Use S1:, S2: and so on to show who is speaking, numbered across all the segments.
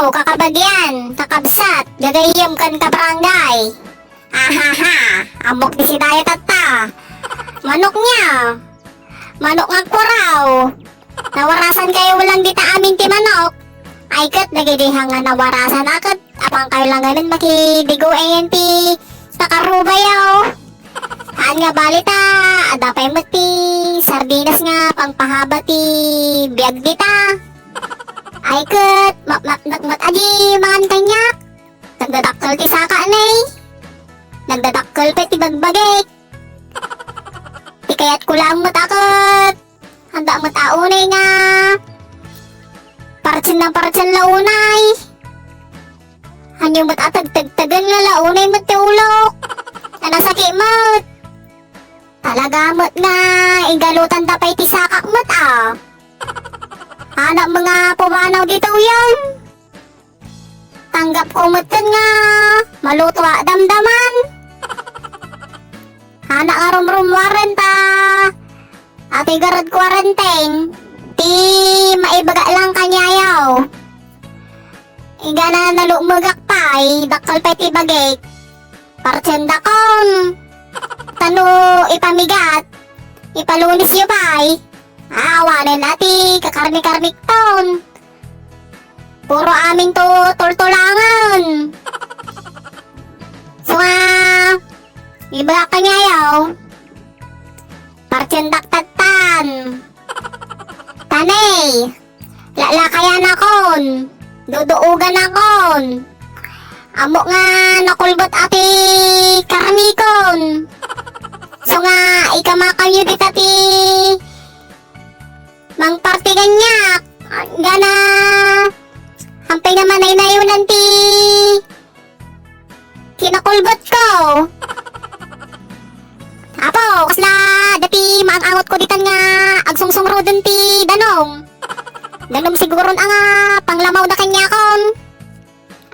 S1: Apo, kakabagyan, kakabsat, gagayim kan kabarangay. Ahaha, amok di si Dayat atta. Manok niya. Manok nga kuraw. Nawarasan kayo walang dita amin ti manok. Ay kat, nagidihang nga nawarasan akat. Apang kayo lang ganun makidigo ti nakarubayaw. Haan nga balita, adapay mo ti sardinas nga pangpahaba ti biyag dita. Ay kat, mat aji mangan kanyak. Nagdadakkel ti saka anay. Nagdadakkel pa ti bagbagik. Ti kayat kulang matakot. Handa mataunay nga. Partsin launay. Hanyong matatagtagtagan nga launay mat ti ulok. Nanasaki mat. Talaga mat nga. Igalutan dapay ti sakak mat Anak mga pumanaw dito yan. Tanggap ko matan nga. Malutwa damdaman. Anak nga rum 40. Ate garad 40. Ti maibaga lang kanyayaw. Iga na nalumagak pa'y. Dakal pa'y ti bagay. Partsenda kong. Tano ipamigat. Ipalunis yu pa'y. Awanin nati, kakarni-karnik ton. Puro aming to tultulangan. So iba ka nyayaw. Partyendak tatan. Tanay, lalakayan akon. Duduugan akon. Amo nga nakulbot ati karnikon. So nga, ikamakal yu ditati. Mang party ganyak. Gana. Hampay naman ay nayunan ti. Kinakulbot ko. Apo, kasla. Dati maang-angot ko ditan nga. Agsungsung rodon ti danong. Danom siguro nga panglamaw na kanyakon.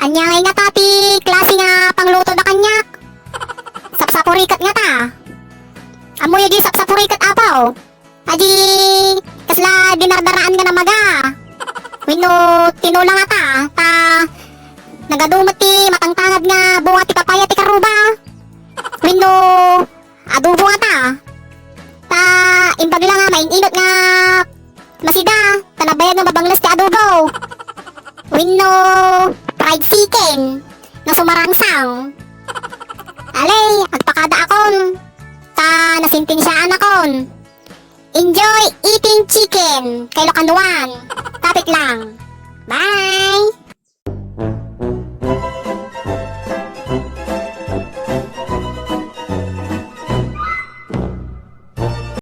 S1: Anya ngay nga tati. Klase nga pangluto na kanyak. Sapsapurikat nga ta. Amoy di sapsapurikat apaw. Adi. Kasla dinardaraan nga na maga. Wino tinula nga ta. Nagadumot ti matangtangad nga bunga ti papaya ti karuba. Wino adobo nga ta. Imbag lang nga maininot nga masida. Tanabayan nga mabanglas ti adobo. Wino fried chicken nga sumarangsang. Alay, agpakada akon. Nasintinsyaan akon. Enjoy eating chicken. Kay Locanduan. Tapit lang. Bye!